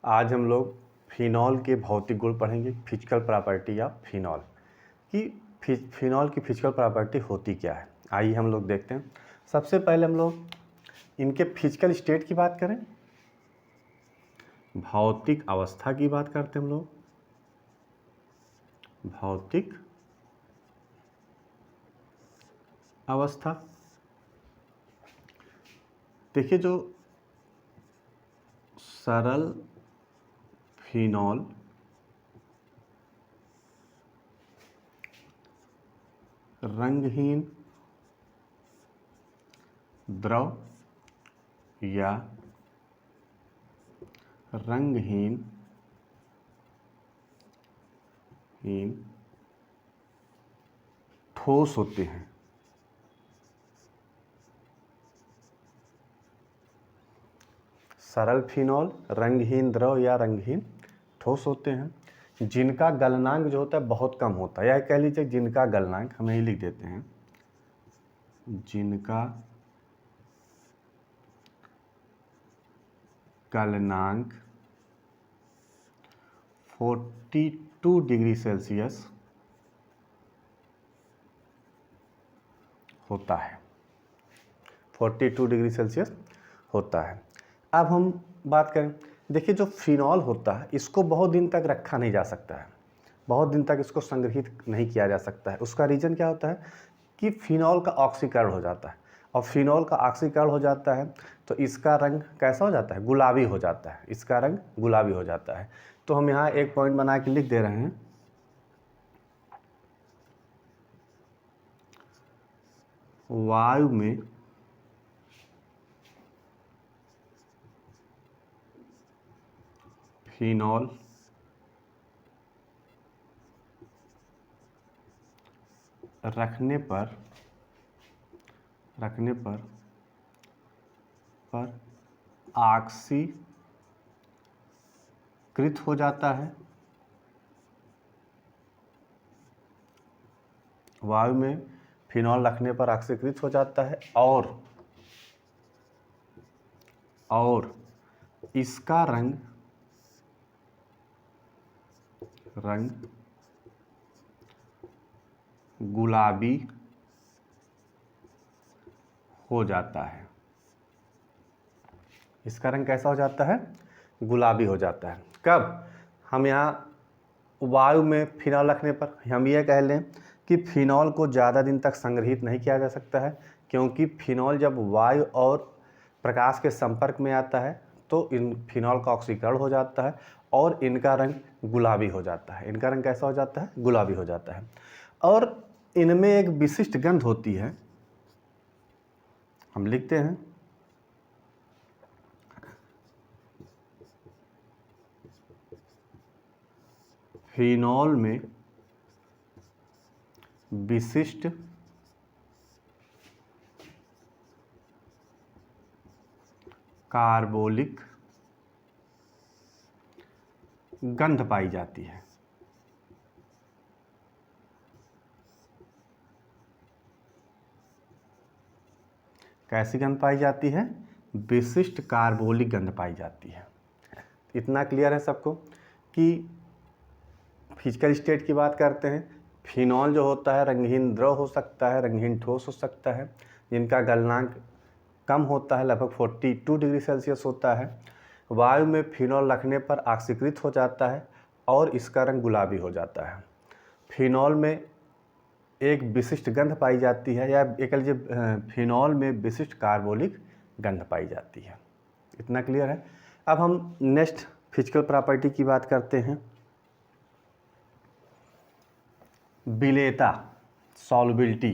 आज हम लोग फिनॉल के भौतिक गुण पढ़ेंगे, फिजिकल प्रॉपर्टी ऑफ फिनॉल कि फिनॉल की फिजिकल प्रॉपर्टी होती क्या है। आइए हम लोग देखते हैं। सबसे पहले हम लोग इनके फिजिकल स्टेट की बात करें, भौतिक अवस्था की बात करते हैं हम लोग। भौतिक अवस्था, देखिए जो सरल फिनॉल रंगहीन द्रव या रंगहीन ठोस होते हैं। सरल फिनॉल रंगहीन द्रव या रंगहीन ठोस होते हैं, जिनका गलनांक जो होता है बहुत कम होता है, या कह लीजिए जिनका गलनांक, हम यही लिख देते हैं, जिनका गलनांक 42 डिग्री सेल्सियस होता है। 42 डिग्री सेल्सियस होता है। अब हम बात करें, देखिए जो फिनॉल होता है इसको बहुत दिन तक रखा नहीं जा सकता है, बहुत दिन तक इसको संग्रहित नहीं किया जा सकता है। उसका रीज़न क्या होता है कि फिनॉल का ऑक्सीकरण हो जाता है, और फिनॉल का ऑक्सीकरण हो जाता है तो इसका रंग कैसा हो जाता है, गुलाबी हो जाता है, इसका रंग गुलाबी हो जाता है। तो हम यहाँ एक पॉइंट बना के लिख दे रहे हैं, वायु में फिनॉल रखने पर ऑक्सीकृत हो जाता है। वायु में फिनॉल रखने पर ऑक्सीकृत हो जाता है और इसका रंग गुलाबी हो जाता है। इसका रंग कैसा हो जाता है, गुलाबी हो जाता है। कब, हम यहाँ वायु में फिनॉल रखने पर हम ये कह लें कि फिनॉल को ज़्यादा दिन तक संग्रहित नहीं किया जा सकता है, क्योंकि फिनॉल जब वायु और प्रकाश के संपर्क में आता है तो इन फिनॉल का ऑक्सीकरण हो जाता है और इनका रंग गुलाबी हो जाता है। इनका रंग कैसा हो जाता है, गुलाबी हो जाता है। और इनमें एक विशिष्ट गंध होती है, हम लिखते हैं फिनॉल में विशिष्ट कार्बोलिक गंध पाई जाती है। कैसी गंध पाई जाती है, विशिष्ट कार्बोलिक गंध पाई जाती है। इतना क्लियर है सबको कि फिजिकल स्टेट की बात करते हैं। फिनॉल जो होता है रंगहीन द्रव हो सकता है, रंगहीन ठोस हो सकता है, जिनका गलनांक कम होता है, लगभग 42 डिग्री सेल्सियस होता है। वायु में फिनॉल रखने पर ऑक्सीकृत हो जाता है और इसका रंग गुलाबी हो जाता है। फिनॉल में एक विशिष्ट गंध पाई जाती है, या एक लीजिए फिनॉल में विशिष्ट कार्बोलिक गंध पाई जाती है। इतना क्लियर है। अब हम नेक्स्ट फिजिकल प्रॉपर्टी की बात करते हैं, विलेयता, सॉल्युबिलिटी।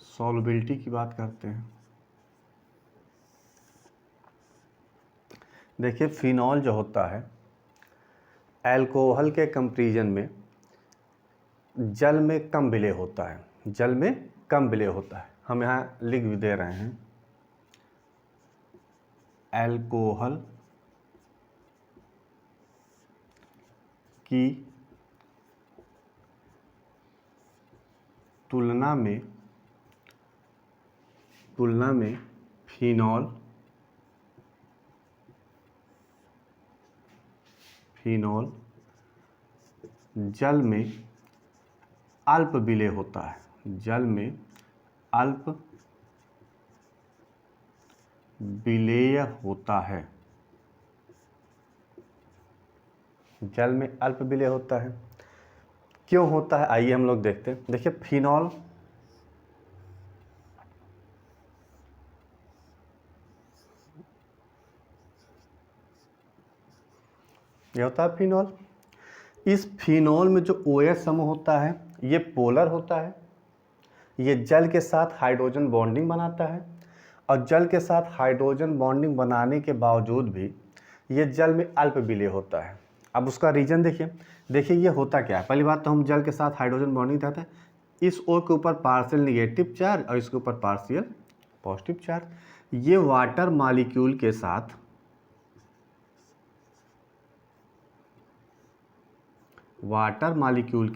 सॉल्युबिलिटी की बात करते हैं। देखिए फिनॉल जो होता है अल्कोहल के कंपैरिजन में जल में कम विलेय होता है, जल में कम विलेय होता है। हम यहाँ लिख भी दे रहे हैं, अल्कोहल की तुलना में फिनॉल जल में अल्प विलेय होता है, जल में अल्प विलेय होता है, जल में अल्प विलेय होता है। क्यों होता है आइए हम लोग देखते हैं। देखिए फिनॉल ये होता है फिनॉल। इस फिनॉल में जो OH समूह होता है ये पोलर होता है, ये जल के साथ हाइड्रोजन बॉन्डिंग बनाता है और जल के साथ हाइड्रोजन बॉन्डिंग बनाने के बावजूद भी ये जल में अल्प विलेय होता है। अब उसका रीजन देखिए ये होता क्या है। पहली बात तो हम जल के साथ हाइड्रोजन बॉन्डिंग चाहते हैं, इस O के ऊपर पार्शियल निगेटिव चार्ज और इसके ऊपर पार्शियल पॉजिटिव चार्ज। ये वाटर मॉलिक्यूल के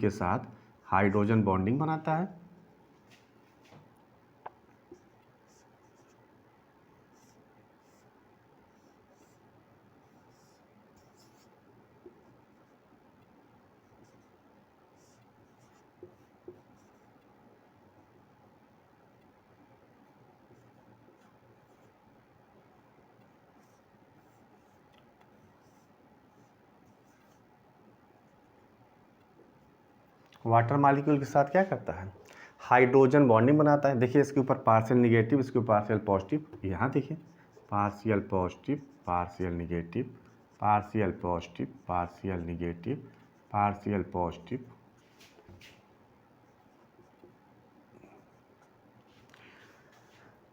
साथ हाइड्रोजन बॉन्डिंग बनाता है। वाटर मॉलिक्यूल के साथ क्या करता है, हाइड्रोजन बॉन्डिंग बनाता है। देखिए इसके ऊपर पार्शियल निगेटिव, इसके ऊपर पार्शियल पॉजिटिव, यहाँ देखिए partial positive, partial negative, partial positive, partial negative, partial positive.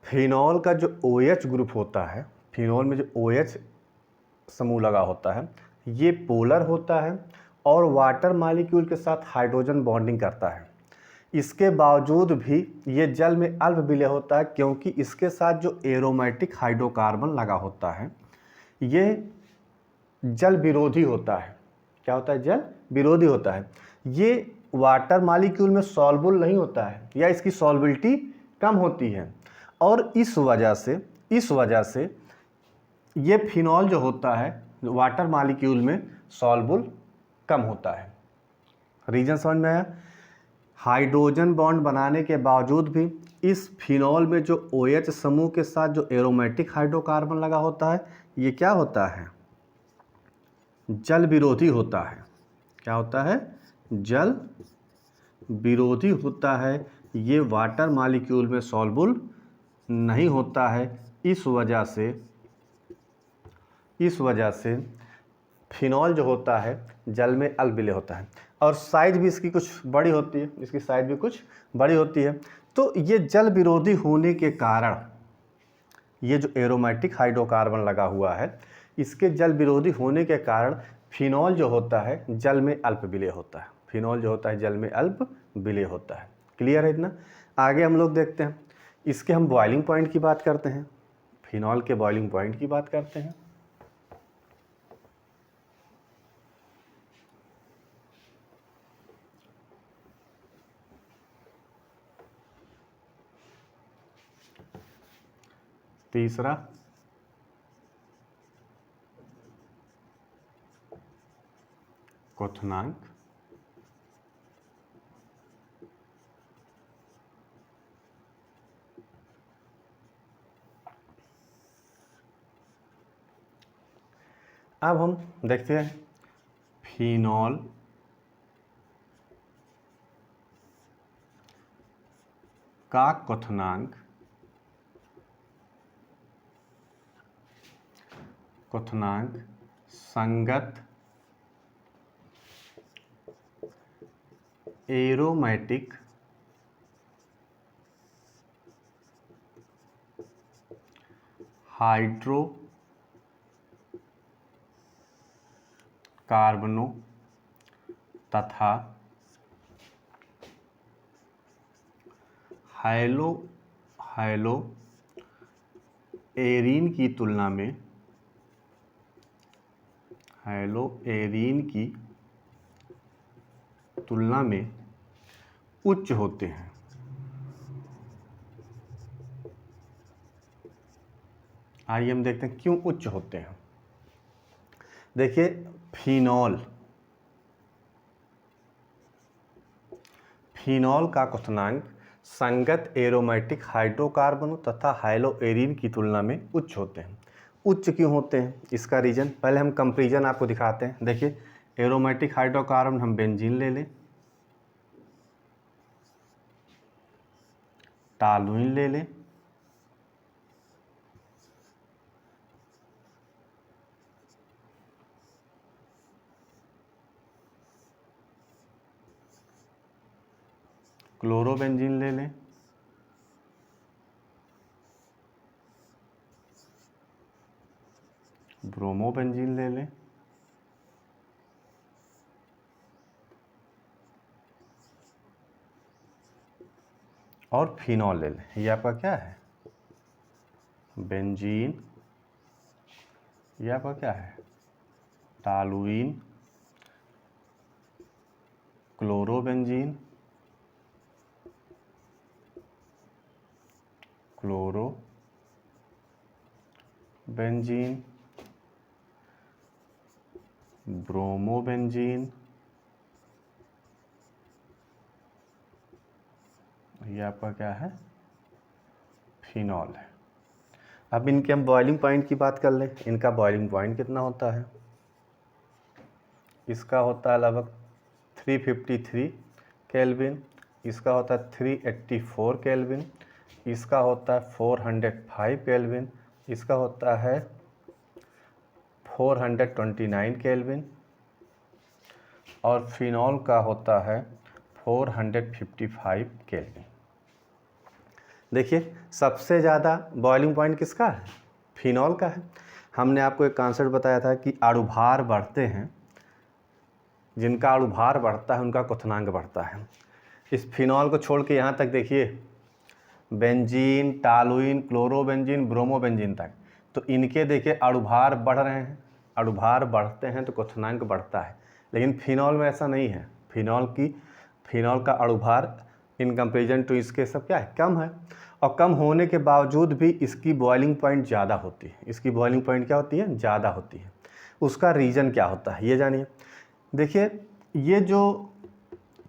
Phenol का जो OH ग्रुप होता है, फिनॉल में जो OH समूह लगा होता है ये पोलर होता है और वाटर मॉलिक्यूल के साथ हाइड्रोजन बॉन्डिंग करता है। इसके बावजूद भी ये जल में अल्प विलेय होता है क्योंकि इसके साथ जो एरोमेटिक हाइड्रोकार्बन लगा होता है ये जल विरोधी होता है। क्या होता है, जल विरोधी होता है। ये वाटर मॉलिक्यूल में सॉल्युबल नहीं होता है या इसकी सॉल्युबिलिटी कम होती है और इस वजह से ये फिनॉल जो होता है वाटर मॉलिक्यूल में सॉल्युबल कम होता है। रीजन समझ में आया। हाइड्रोजन बॉन्ड बनाने के बावजूद भी इस फिनॉल में जो OH समूह के साथ जो एरोमेटिक हाइड्रोकार्बन लगा होता है ये क्या होता है, जल विरोधी होता है। क्या होता है, जल विरोधी होता है। ये वाटर मॉलिक्यूल में सॉल्युबल नहीं होता है। इस वजह से फिनॉल जो होता है जल में अल्प विलेय होता है और साइज भी इसकी कुछ बड़ी होती है, इसकी साइज भी कुछ बड़ी होती है। तो ये जल विरोधी होने के कारण ये जो एरोमेटिक हाइड्रोकार्बन लगा हुआ है इसके जल विरोधी होने के कारण फिनॉल जो होता है जल में अल्प विलेय होता है। फिनॉल जो होता है जल में अल्प विलेय होता है। क्लियर है इतना। आगे हम लोग देखते हैं, इसके हम बॉइलिंग पॉइंट की बात करते हैं, फिनॉल के बॉइलिंग पॉइंट की बात करते हैं। तीसरा क्वथनांक, अब हम देखते हैं फिनॉल का क्वथनांक संगत एरोमेटिक हाइड्रोकार्बनों तथा हैलो एरीन की तुलना में हैलोएरीन की तुलना में उच्च होते हैं। आइए हम देखते हैं क्यों उच्च होते हैं। देखिए फिनॉल का क्वथनांक संगत एरोमेटिक हाइड्रोकार्बनों तथा हैलोएरीन की तुलना में उच्च होते हैं। उच्च क्यों होते हैं, इसका रीजन पहले हम कंपैरिजन आपको दिखाते हैं। देखिए एरोमेटिक हाइड्रोकार्बन हम बेंजीन ले लें, टॉलुइन ले लें, क्लोरोबेंजीन ले लें, ब्रोमोबेंजीन ले लें, और फिनॉल ले लें। ये आपका क्या है, बेंजीन, ये आपका क्या है, टॉलुइन, क्लोरोबेंजीन, क्लोरोबेंजीन, ब्रोमोबेंजीन, ये आपका क्या है, फिनॉल है। अब इनके हम बॉइलिंग पॉइंट की बात कर लें। इनका बॉइलिंग पॉइंट कितना होता है, इसका होता है लगभग 353 केल्विन, इसका होता है 384 केल्विन, इसका होता है 405 केल्विन, इसका होता है 429 केल्विन, और फिनॉल का होता है 455 केल्विन। देखिए सबसे ज़्यादा बॉइलिंग पॉइंट किसका है, फिनॉल का है। हमने आपको एक कॉन्सेप्ट बताया था कि अणुभार बढ़ते हैं, जिनका अणुभार बढ़ता है उनका क्वथनांक बढ़ता है। इस फिनॉल को छोड़ के यहाँ तक देखिए, बेंजीन, टॉलुइन, क्लोरोबेंजीन, ब्रोमोबेंजीन तक, तो इनके देखिए अणुभार बढ़ रहे हैं। अणुभार बढ़ते हैं तो क्वथनांक बढ़ता है, लेकिन फिनॉल में ऐसा नहीं है। फिनॉल का अणुभार इन कंपेरिजन टू इसके सब क्या है, कम है। और कम होने के बावजूद भी इसकी बॉइलिंग पॉइंट ज़्यादा होती है। इसकी बॉइलिंग पॉइंट क्या होती है, ज़्यादा होती है। उसका रीज़न क्या होता है ये जानिए। देखिए ये जो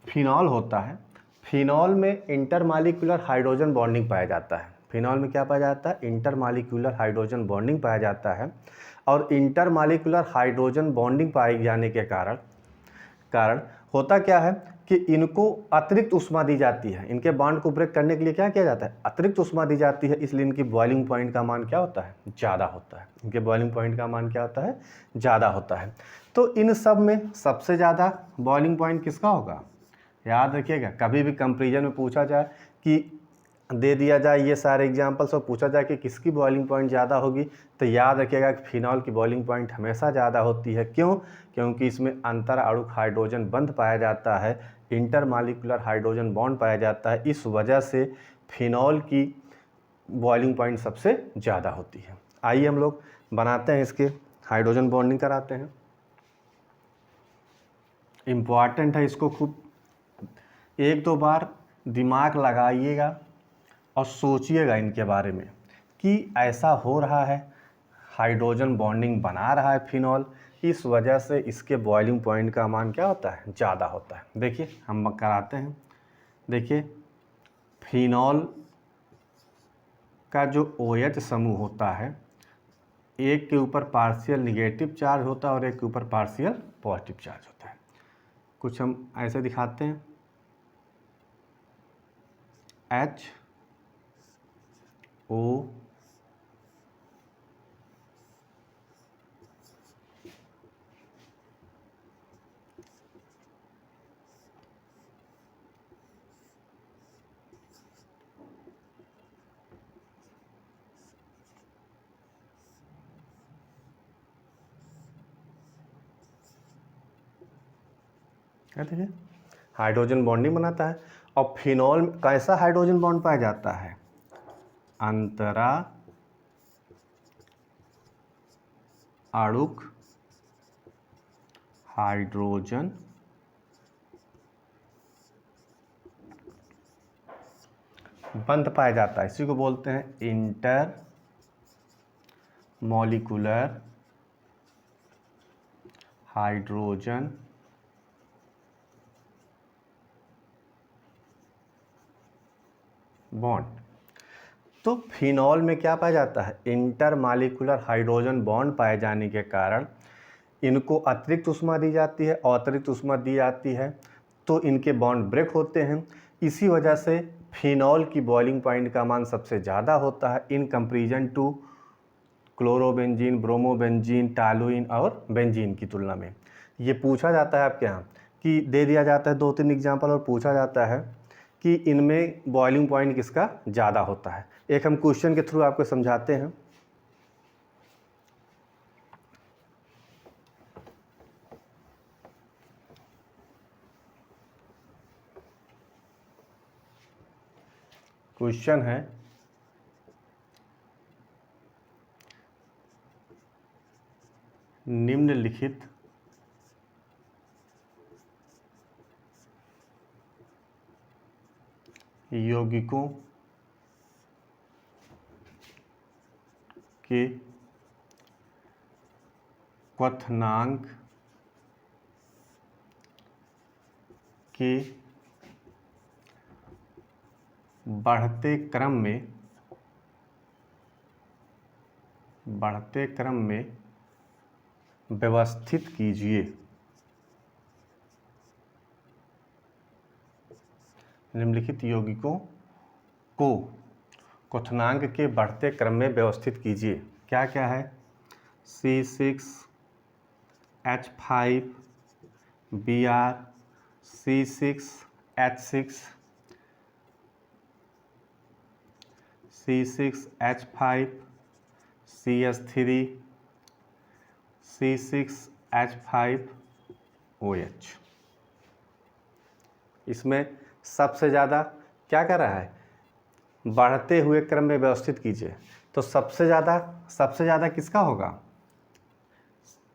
फिनॉल होता है, फिनॉल में इंटरमॉलिक्यूलर हाइड्रोजन बॉन्डिंग पाया जाता है। फिनॉल में क्या पाया जाता है, इंटरमॉलिक्यूलर हाइड्रोजन बॉन्डिंग पाया जाता है। और इंटरमॉलिक्यूलर हाइड्रोजन बॉन्डिंग पाए जाने के कारण होता क्या है कि इनको अतिरिक्त ऊष्मा दी जाती है। इनके बॉन्ड को ब्रेक करने के लिए क्या किया जाता है, अतिरिक्त ऊष्मा दी जाती है। इसलिए इनकी बॉइलिंग पॉइंट का मान क्या होता है, ज़्यादा होता है। इनके बॉइलिंग पॉइंट का मान क्या होता है, ज़्यादा होता है। तो इन सब में सबसे ज़्यादा बॉइलिंग पॉइंट किसका होगा, याद रखिएगा। कभी भी कंपेरिजन में पूछा जाए कि दे दिया जाए ये सारे एग्जाम्पल्स और पूछा जाए कि किसकी बॉइलिंग पॉइंट ज़्यादा होगी, तो याद रखिएगा कि फिनॉल की बॉइलिंग पॉइंट हमेशा ज़्यादा होती है। क्यों, क्योंकि इसमें अंतर अणु हाइड्रोजन बंध पाया जाता है, इंटरमॉलिक्यूलर हाइड्रोजन बॉन्ड पाया जाता है। इस वजह से फिनॉल की बॉइलिंग पॉइंट सबसे ज़्यादा होती है। आइए हम लोग बनाते हैं, इसके हाइड्रोजन बॉन्डिंग कराते हैं। इम्पॉर्टेंट है, इसको खूब एक दो बार दिमाग लगाइएगा और सोचिएगा इनके बारे में कि ऐसा हो रहा है, हाइड्रोजन बॉन्डिंग बना रहा है फिनॉल, इस वजह से इसके बॉइलिंग पॉइंट का मान क्या होता है, ज़्यादा होता है। देखिए हम कराते हैं। देखिए फिनॉल का जो OH समूह होता है, एक के ऊपर पार्शियल निगेटिव चार्ज होता है और एक के ऊपर पार्शियल पॉजिटिव चार्ज होता है। कुछ हम ऐसे दिखाते हैं, HO देखिए हाइड्रोजन बॉन्डिंग बनाता है। और फिनॉल में कैसा हाइड्रोजन बॉन्ड पाया जाता है, अंतरा अणुक हाइड्रोजन बंध पाया जाता है, इसी को बोलते हैं इंटर मॉलिक्यूलर हाइड्रोजन बॉन्ड। तो फिनॉल में क्या पाया जाता है, इंटर मॉलिक्यूलर हाइड्रोजन बॉन्ड पाए जाने के कारण इनको अतिरिक्त ऊष्मा दी जाती है, और अतिरिक्त ऊष्मा दी जाती है तो इनके बॉन्ड ब्रेक होते हैं। इसी वजह से फिनॉल की बॉइलिंग पॉइंट का मान सबसे ज़्यादा होता है in comparison to chlorobenzene, bromobenzene, toluene और बेंजीन की तुलना में। ये पूछा जाता है आपके यहाँ कि दे दिया जाता है 2-3 एग्जाम्पल और पूछा जाता है कि इनमें बॉइलिंग पॉइंट किसका ज़्यादा होता है। एक हम क्वेश्चन के थ्रू आपको समझाते हैं। क्वेश्चन है निम्नलिखित यौगिकों के क्वथनांक के बढ़ते क्रम में व्यवस्थित कीजिए। निम्नलिखित यौगिकों को क्वथनांक के बढ़ते क्रम में व्यवस्थित कीजिए। क्या क्या है, C6H5Br, C6H6, C6H5CH3, C6H5OH। इसमें सबसे ज़्यादा क्या कर रहा है, बढ़ते हुए क्रम में व्यवस्थित कीजिए। तो सबसे ज़्यादा किसका होगा,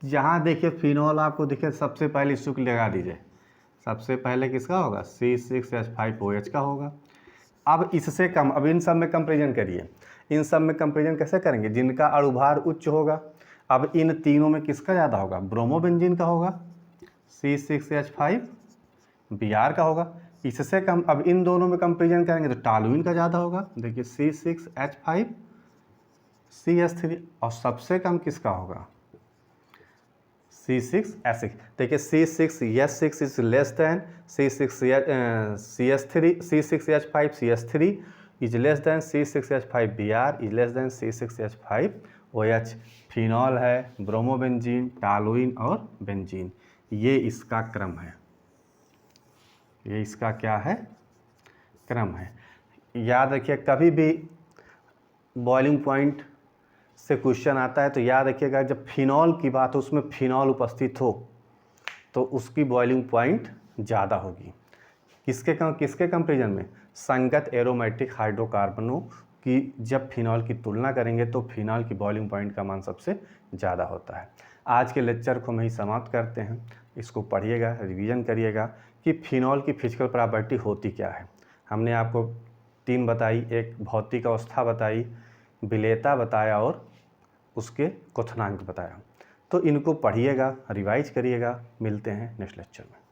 यहाँ देखिए फिनॉल आपको दिखे, सबसे पहले शुक्ल लगा दीजिए, सबसे पहले किसका होगा, C6H5OH का होगा। अब इससे कम, अब इन सब में कंपेरिजन करिए, इन सब में कंपेरिजन कैसे करेंगे, जिनका अणुभार उच्च होगा। अब इन तीनों में किसका ज़्यादा होगा, ब्रोमोबेंजीन का होगा, C6H5Br का होगा। इससे कम, अब इन दोनों में कंपेरिजन करेंगे तो टॉलुइन का ज़्यादा होगा, देखिए C6H5CH3, और सबसे कम किसका होगा, C6H6। देखिए C6H6 is less than C6H5CH3 is less than C6H5Br is less than C6H5OH। Phenol है, ब्रोमोबेंजीन, टॉलुइन और बेंजीन, ये इसका क्रम है, ये इसका क्या है, क्रम है। याद रखिए, कभी भी बॉइलिंग पॉइंट से क्वेश्चन आता है तो याद रखिएगा, जब फिनॉल की बात हो, उसमें फिनॉल उपस्थित हो तो उसकी बॉइलिंग पॉइंट ज़्यादा होगी। किसके कंपेरिजन में, संगत एरोमेटिक हाइड्रोकार्बनों की जब फिनॉल की तुलना करेंगे तो फिनॉल की बॉइलिंग पॉइंट का मान सबसे ज़्यादा होता है। आज के लेक्चर को हम यहीं समाप्त करते हैं। इसको पढ़िएगा, रिवीजन करिएगा कि फिनॉल की फिजिकल प्रॉपर्टी होती क्या है। हमने आपको 3 बताई, एक भौतिक अवस्था बताई, विलेयता बताया और उसके क्वथनांक बताया। तो इनको पढ़िएगा, रिवाइज करिएगा। मिलते हैं नेक्स्ट लेक्चर में।